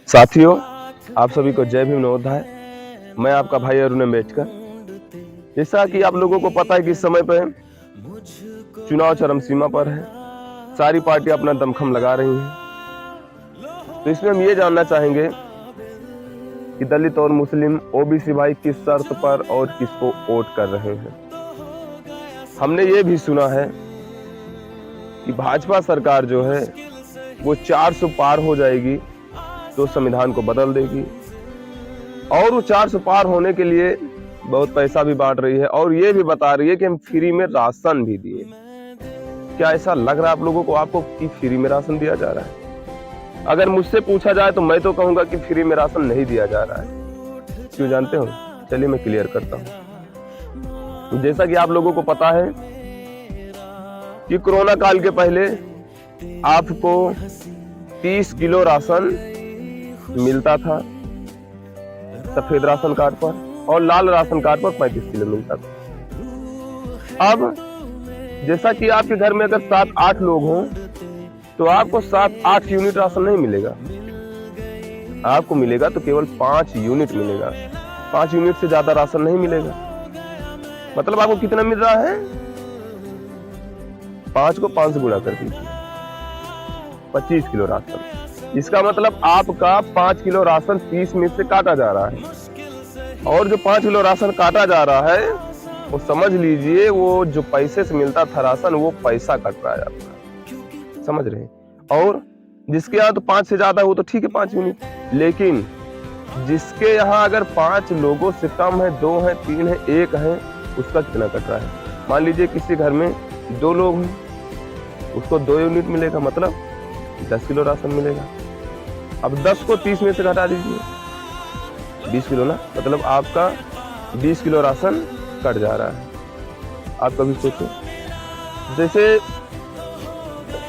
साथियों, आप सभी को जय भीम नवोदय। मैं आपका भाई अरुण अम्बेडकर। जैसा कि आप लोगों को पता है कि इस समय पर चुनाव चरम सीमा पर है, सारी पार्टियां अपना दमखम लगा रही हैं। तो इसमें हम ये जानना चाहेंगे कि दलित और मुस्लिम ओबीसी भाई किस शर्त पर और किसको वोट कर रहे हैं। हमने ये भी सुना है कि भाजपा सरकार जो है वो 400 पार हो जाएगी तो संविधान को बदल देगी, और वो 400 पार होने के लिए बहुत पैसा भी बांट रही है और ये भी बता रही है कि हम फ्री में राशन भी दिए। क्या ऐसा लग रहा है आप लोगों को आपको कि फ्री में राशन दिया जा रहा है? अगर मुझसे पूछा जाए तो मैं तो कहूंगा कि फ्री में राशन नहीं दिया जा रहा है। क्यों जानते हो? चलिए मैं क्लियर करता हूं। जैसा कि आप लोगों को पता है कि कोरोना काल के पहले आपको 30 किलो राशन मिलता था सफेद राशन कार्ड पर, और लाल राशन कार्ड पर 35 किलो मिलता था। अब जैसा कि आपके घर में अगर 7-8 लोग हों तो आपको 7-8 यूनिट राशन नहीं मिलेगा, आपको मिलेगा तो केवल 5 यूनिट मिलेगा। 5 यूनिट से ज्यादा राशन नहीं मिलेगा। मतलब आपको कितना मिल रहा है? 5 को 5 से गुणा कर दीजिए, 25 किलो राशन। इसका मतलब आपका 5 किलो राशन 30 में से काटा जा रहा है, और जो 5 किलो राशन काटा जा रहा है वो समझ लीजिए वो जो पैसे से मिलता था राशन वो पैसा कट रहा है आपका। समझ रहे हैं? और जिसके यहाँ तो 5 से ज्यादा हो तो ठीक है 5 यूनिट, लेकिन जिसके यहाँ अगर 5 लोगों से कम है, 2 है, 3 है, 1 है, उसका कितना कट रहा है? मान लीजिए किसी घर में 2 लोग हैं, उसको 2 यूनिट मिलेगा, मतलब 10 किलो राशन मिलेगा। अब 10 को 30 में से घटा दीजिए, 20 किलो ना, मतलब आपका 20 किलो राशन कट जा रहा है। आप कभी सोचो, जैसे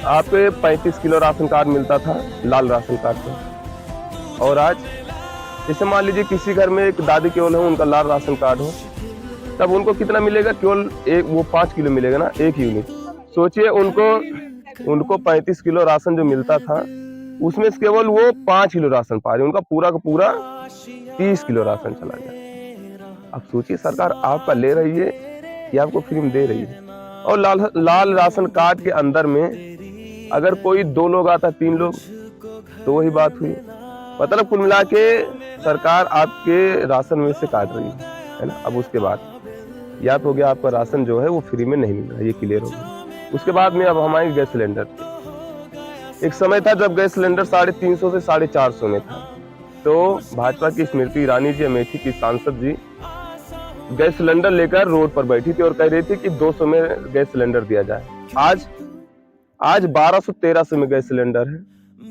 आपके 35 किलो राशन कार्ड मिलता था लाल राशन कार्ड पर, और आज जैसे मान लीजिए किसी घर में एक दादी केवल हो, उनका लाल राशन कार्ड हो, तब उनको कितना मिलेगा? केवल एक, वो 5 किलो मिलेगा ना, 1 यूनिट। सोचिए उनको 35 किलो राशन जो मिलता था उसमें से केवल वो 5 किलो राशन पा रहे, उनका पूरा का पूरा 30 किलो राशन चला गया। अब सोचिए सरकार आपका ले रही है या आपको फ्री में दे रही है। और लाल राशन कार्ड के अंदर में अगर कोई 2 लोग आता, 3 लोग, तो वही बात हुई। मतलब कुल मिला के सरकार आपके राशन में से काट रही है ना। अब उसके बाद या तो हो गया आपका राशन जो है वो फ्री में नहीं मिल रहा है, ये क्लियर हो गया। उसके बाद में अब हमारे गैस सिलेंडर, एक समय था जब गैस सिलेंडर 350 से 450 में था, तो भाजपा की स्मृति ईरानी जी, अमेठी की सांसद जी, गैस सिलेंडर लेकर रोड पर बैठी थी और कह रही थी कि 200 में गैस सिलेंडर दिया जाए। आज 1200-1300 में गैस सिलेंडर है।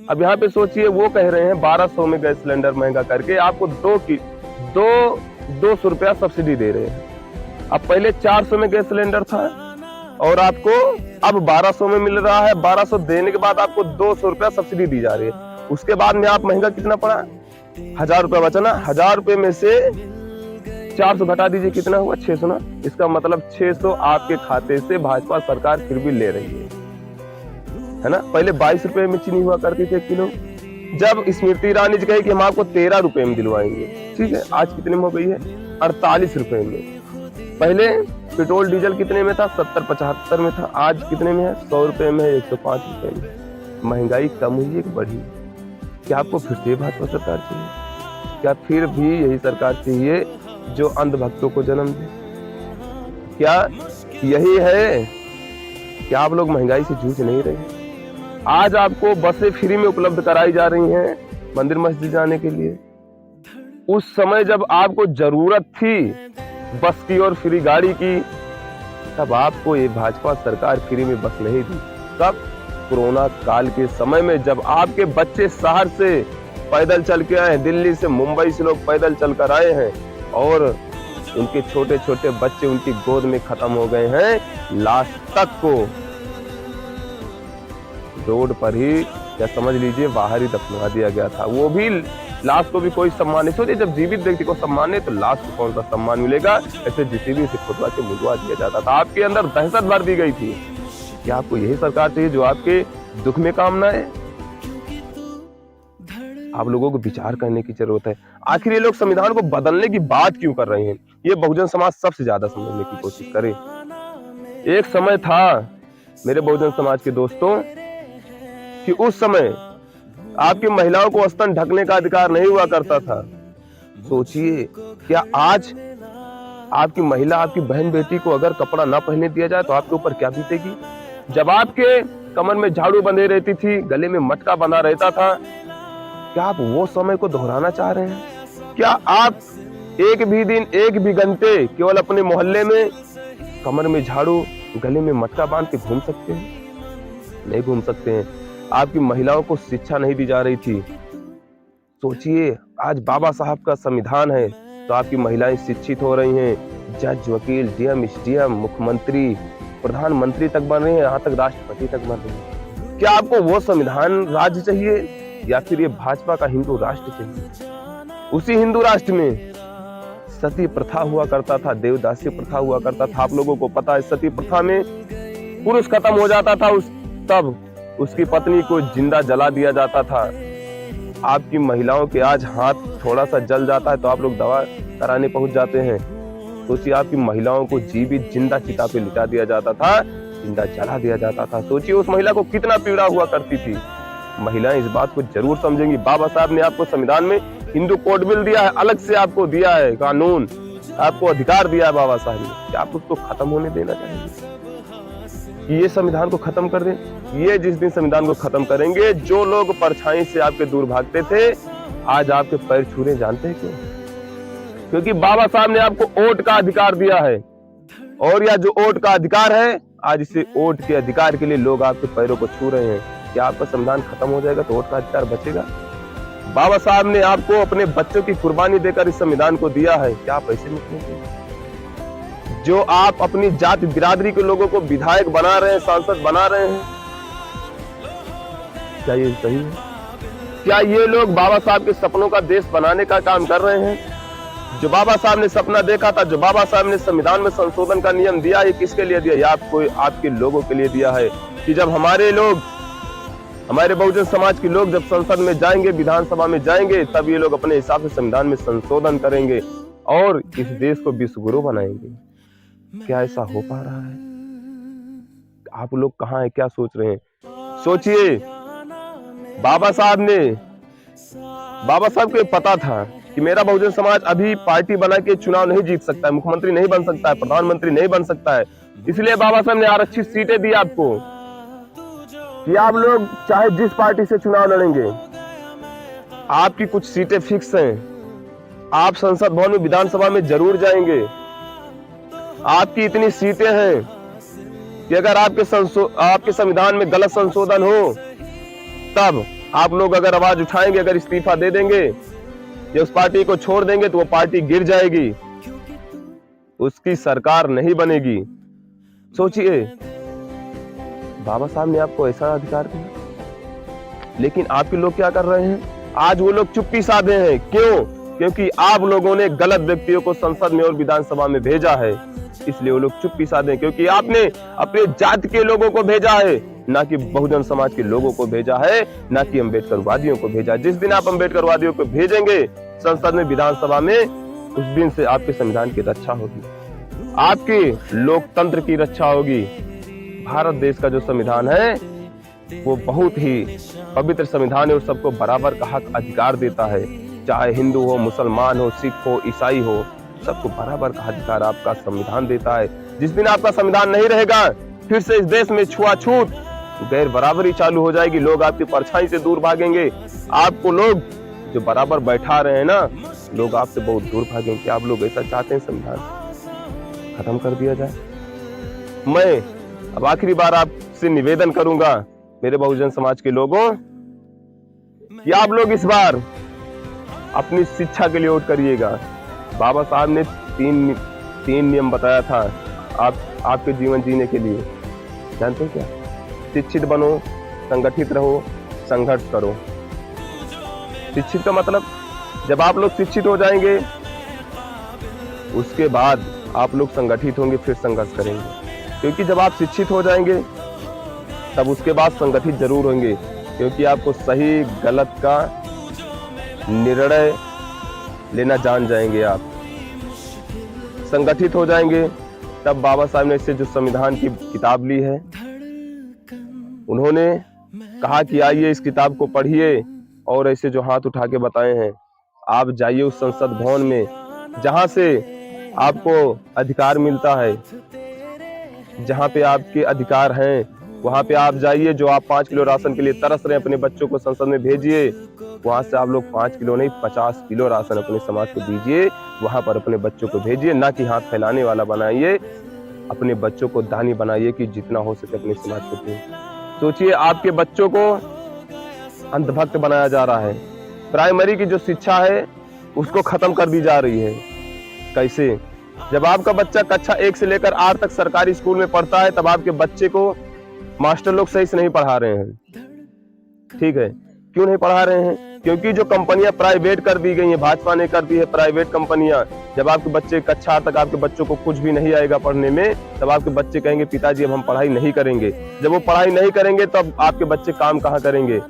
अब यहाँ पे सोचिए वो कह रहे हैं 1200 में गैस सिलेंडर महंगा करके आपको 200 रुपया सब्सिडी दे रहे हैं। अब पहले 400 में गैस सिलेंडर था और आपको अब 1200 में मिल रहा है। 1200 देने के बाद आपको 200 रुपया सब्सिडी दी जा रही है। उसके बाद में आप महंगा कितना पड़ा? 1000 रुपया बचा ना। 1000 रुपये में से 400 घटा दीजिए, कितना हुआ? 600 ना। इसका मतलब 600 आपके खाते से भाजपा सरकार फिर भी ले रही है ना। पहले 22 रुपए में चीनी हुआ करती थी 1 किलो, जब स्मृति ईरानी जी कही कि हम आपको 13 रुपए में दिलवाएंगे, ठीक है, आज कितने में हो गई है? 48 रुपए में। पहले पेट्रोल डीजल कितने में था? 70-75 में था, आज कितने में है? 100 रुपए में है, 105 रुपए में। महंगाई कम हुई है कि बढ़ी? क्या आपको फिर से भाजपा सरकार चाहिए? क्या फिर भी यही सरकार चाहिए जो अंधभक्तों को जन्म दे? क्या यही है? क्या आप लोग महंगाई से जूझ नहीं रहे? आज आपको बसें फ्री में उपलब्ध कराई जा रही हैं मंदिर मस्जिद जाने के लिए। उस समय जब आपको जरूरत थी बस की और फ्री गाड़ी की, तब आपको ये भाजपा सरकार फ्री में बस नहीं दी। तब कोरोना काल के समय में जब आपके बच्चे शहर से पैदल चल के आए, दिल्ली से, मुंबई से लोग पैदल चल कर आए हैं, और उनके छोटे छोटे बच्चे उनकी गोद में खत्म हो गए हैं। लाश तक को रोड पर ही, या समझ लीजिए बाहर ही दफना दिया गया था। वो भी लाश को भी कोई सम्मान नहीं। सोचिए जब जीवित व्यक्ति को सम्मान नहीं तो लाश को कौन सा सम्मान मिलेगा? ऐसे जेसीबी से खुदवा के मुदवा दिया जाता था। आपके अंदर दहशत भर दी गई थी। क्या आपको यही सरकार चाहिए जो आपके दुख में काम ना आए। आप लोगों को विचार करने की जरूरत है। आखिर ये लोग संविधान को बदलने की बात क्यों कर रहे हैं, ये बहुजन समाज सबसे ज्यादा समझने की कोशिश करे। एक समय था मेरे बहुजन समाज के दोस्तों कि उस समय आपकी महिलाओं को स्तन ढकने का अधिकार नहीं हुआ करता था। सोचिए, क्या आज आपकी महिला, आपकी बहन बेटी को अगर कपड़ा ना पहनने दिया जाए तो आपके ऊपर क्या बीतेगी। जब आपके कमर में झाड़ू बंधे रहती थी, गले में मटका बंधा रहता था, क्या आप वो समय को दोहराना चाह रहे हैं? क्या आप एक भी दिन, एक भी घंटे केवल अपने मोहल्ले में कमर में झाड़ू, गले में मटका बांध के घूम सकते हैं? नहीं घूम सकते हैं। आपकी महिलाओं को शिक्षा नहीं दी जा रही थी। सोचिए, आज बाबा साहब का संविधान है तो आपकी महिलाएं शिक्षित हो रही हैं, जज, वकील, डीएम, एसडीएम, मुख्यमंत्री, प्रधानमंत्री तक बन रहे हैं, यहाँ तक राष्ट्रपति तक बन रहे हैं। क्या आपको वो संविधान राज्य चाहिए या फिर ये भाजपा का हिंदू राष्ट्र चाहिए? उसी हिंदू राष्ट्र में सती प्रथा हुआ करता था, देवदासी प्रथा हुआ करता था। आप लोगों को पता है, सती प्रथा में पुरुष खत्म हो जाता था, तब उसकी पत्नी को जिंदा जला दिया जाता था। आपकी महिलाओं के आज हाथ थोड़ा सा जल जाता है तो आप लोग दवा कराने पहुंच जाते हैं। सोचिए, आपकी महिलाओं को जीवित जिंदा चिता पे लिटा दिया जाता था, जिंदा जला दिया जाता था। सोचिए उस महिला को कितना पीड़ा हुआ करती थी। महिलाएं इस बात को जरूर समझेंगी। बाबा साहब ने आपको संविधान में हिंदू कोड बिल दिया है, अलग से आपको दिया है कानून, आपको अधिकार दिया है बाबा साहब ने। क्या आप उसको खत्म होने देना चाहेंगे? ये संविधान को खत्म कर दें। ये जिस दिन संविधान को खत्म करेंगे, जो लोग परछाई से आपके दूर भागते थे, आज आपके पैर छू रहे, जानते हैं क्यों? क्योंकि बाबा साहब ने आपको वोट का अधिकार दिया है, और यह जो वोट का अधिकार है, आज इसे वोट के अधिकार के लिए लोग आपके पैरों को छू रहे हैं। क्या आपका संविधान खत्म हो जाएगा तो वोट का अधिकार बचेगा? बाबा साहब ने आपको अपने बच्चों की कुर्बानी देकर इस संविधान को दिया है, क्या आप ऐसे निकलेंगे? जो आप अपनी जाति बिरादरी के लोगों को विधायक बना रहे हैं, सांसद बना रहे हैं, क्या ये सही है? क्या ये लोग बाबा साहब के सपनों का देश बनाने का काम कर रहे हैं? जो बाबा साहब ने सपना देखा था, जो बाबा साहब ने संविधान में संशोधन का नियम दिया, ये किसके लिए दिया? ये आपको, आपके लोगों के लिए दिया है कि जब हमारे लोग, हमारे बहुजन समाज के लोग जब संसद में जाएंगे, विधानसभा में जाएंगे, तब ये लोग अपने हिसाब से संविधान में संशोधन करेंगे और इस देश को विश्व गुरु बनाएंगे। क्या ऐसा हो पा रहा है? आप लोग कहाँ हैं, क्या सोच रहे हैं? सोचिए, बाबा साहब को पता था कि मेरा बहुजन समाज अभी पार्टी बना के चुनाव नहीं जीत सकता है, मुख्यमंत्री नहीं बन सकता है, प्रधानमंत्री नहीं बन सकता है, इसलिए बाबा साहब ने आरक्षित सीटें दी आपको कि आप लोग चाहे जिस पार्टी से चुनाव लड़ेंगे, आपकी कुछ सीटें फिक्स हैं, आप संसद भवन में, विधानसभा में जरूर जाएंगे। आपकी इतनी सीटें हैं कि अगर आपके संविधान में गलत संशोधन हो, तब आप लोग अगर आवाज उठाएंगे, अगर इस्तीफा दे देंगे या उस पार्टी को छोड़ देंगे, तो वो पार्टी गिर जाएगी, उसकी सरकार नहीं बनेगी। सोचिए, बाबा साहब ने आपको ऐसा अधिकार दिया, लेकिन आपके लोग क्या कर रहे हैं? आज वो लोग चुप्पी साधे हैं। क्यों? क्योंकि आप लोगों ने गलत व्यक्तियों को संसद में और विधानसभा में भेजा है, इसलिए वो लोग चुप्पी साधे। क्योंकि आपने अपने जाति के लोगों को भेजा है, ना कि बहुजन समाज के लोगों को भेजा है, ना कि अम्बेडकरवादियों को भेजा। जिस दिन आप अम्बेडकरवादियों को भेजेंगे संसद में, विधानसभा में, उस दिन से आपके संविधान की रक्षा होगी, आपके लोकतंत्र की रक्षा होगी। भारत देश का जो संविधान है वो बहुत ही पवित्र संविधान है और सबको बराबर का हक अधिकार देता है, चाहे हिंदू हो, मुसलमान हो, सिख हो, ईसाई हो, सबको बराबर का अधिकार आपका संविधान देता है। जिस दिन आपका संविधान नहीं रहेगा, फिर से इस देश में छुआछूत, गैर बराबरी चालू हो जाएगी, लोग आपकी परछाई से दूर भागेंगे। आपको लोग जो बराबर बैठा रहे हैं ना, लोग आपसे बहुत दूर भागेंगे। आप लोग ऐसा चाहते हैं संविधान खत्म कर दिया जाए? मैं अब आखिरी बार आपसे निवेदन करूंगा, मेरे बहुजन समाज के लोगों, कि आप लोग इस बार अपनी शिक्षा के लिए वोट करिएगा। बाबा साहब ने तीन नियम बताया था आपके जीवन जीने के लिए, जानते हैं क्या? शिक्षित बनो, संगठित रहो, संघर्ष करो। शिक्षित का मतलब, जब आप लोग शिक्षित हो जाएंगे, उसके बाद आप लोग संगठित होंगे, फिर संघर्ष करेंगे। क्योंकि जब आप शिक्षित हो जाएंगे, तब उसके बाद संगठित जरूर होंगे, क्योंकि आपको सही गलत का निर्णय लेना जान जाएंगे। आप संगठित हो जाएंगे, तब बाबा साहब ने इससे जो संविधान की किताब ली है, उन्होंने कहा कि आइए इस किताब को पढ़िए, और ऐसे जो हाथ उठा के बताए हैं, आप जाइए उस संसद भवन में जहां से आपको अधिकार मिलता है, जहां पे आपके अधिकार हैं, वहां पे आप जाइए। जो आप 5 किलो राशन के लिए तरस रहे हैं, अपने बच्चों को संसद में भेजिए। वहां से आप लोग 5 किलो नहीं 50 किलो राशन अपने समाज को दीजिए, वहां पर अपने बच्चों को भेजिए। ना कि हाथ फैलाने वाला बनाइए, अपने बच्चों को दानी बनाइए कि जितना हो सके अपने समाज को दें। सोचिए, आपके बच्चों को अंधभक्त बनाया जा रहा है। प्राइमरी की जो शिक्षा है उसको खत्म कर दी जा रही है। कैसे? जब आपका बच्चा कक्षा 1 से लेकर 8 तक सरकारी स्कूल में पढ़ता है, तब आपके बच्चे को मास्टर लोग सही से नहीं पढ़ा रहे हैं। ठीक है, क्यों नहीं पढ़ा रहे हैं? क्योंकि जो कंपनियां प्राइवेट कर दी गई हैं, भाजपा ने कर दी है प्राइवेट कंपनियां। जब आपके बच्चे कक्षा 8 तक आपके बच्चों को कुछ भी नहीं आएगा पढ़ने में, तब आपके बच्चे कहेंगे पिताजी अब हम पढ़ाई नहीं करेंगे। जब वो पढ़ाई नहीं करेंगे, तब आपके बच्चे काम कहाँ करेंगे?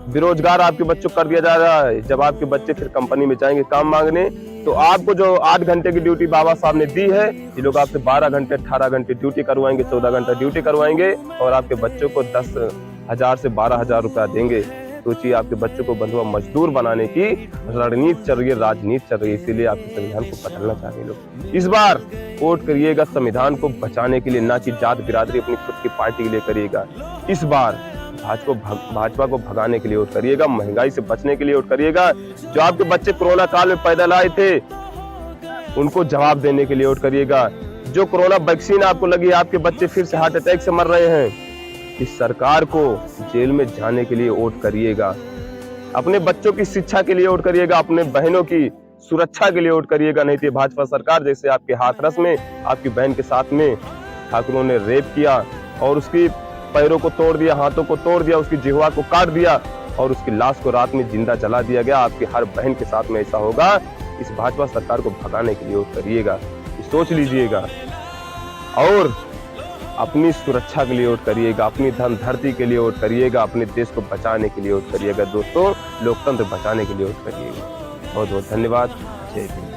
बेरोजगार आपके बच्चों को कर दिया जा रहा है। जब आपके बच्चे फिर कंपनी में जाएंगे काम मांगने, तो आपको जो 8 घंटे की ड्यूटी बाबा साहब ने दी है, ये लोग आपसे 12 घंटे 18 घंटे ड्यूटी करवाएंगे, 14 घंटा ड्यूटी करवाएंगे, और आपके बच्चों को 10,000 से 12,000 रुपया देंगे। सोचिए, आपके बच्चों को बंधुआ मजदूर बनाने की रणनीति चल रही है, राजनीति चल रही है। इसीलिए आपके संविधान को बदलना चाह रहे लोग। इस बार वोट करिएगा संविधान को बचाने के लिए, ना कि जात बिरादरी अपनी खुद की पार्टी के लिए करिएगा। इस बार भाजपा को भगाने के लिए वोट करिएगा, महंगाई से बचने के लिए वोट करिएगा। जो आपके बच्चे कोरोना काल में पैदल आए थे, उनको जवाब देने के लिए वोट करिएगा। जो कोरोना वैक्सीन आपको लगी, आपके बच्चे फिर से हार्ट अटैक से मर रहे हैं, इस सरकार को जेल में जाने के लिए वोट करिएगा। अपने बच्चों की शिक्षा के लिए वोट करिएगा, अपने बहनों की सुरक्षा के लिए वोट करिएगा। नहीं तो भाजपा सरकार जैसे आपके हाथरस में आपकी बहन के साथ में ठाकुरों ने रेप किया और उसकी पैरों को तोड़ दिया, हाथों को तोड़ दिया, उसकी जिह्वा को काट दिया और उसकी लाश को रात में जिंदा जला दिया गया। आपकी हर बहन के साथ में ऐसा होगा। इस भाजपा सरकार को भगाने के लिए वोट करिएगा, सोच लीजिएगा, और अपनी सुरक्षा के लिए वोट करिएगा, अपनी धन धरती के लिए वोट करिएगा, अपने देश को बचाने के लिए वोट करिएगा। दोस्तों, लोकतंत्र बचाने के लिए वोट करिएगा। बहुत बहुत धन्यवाद। जय हिंद।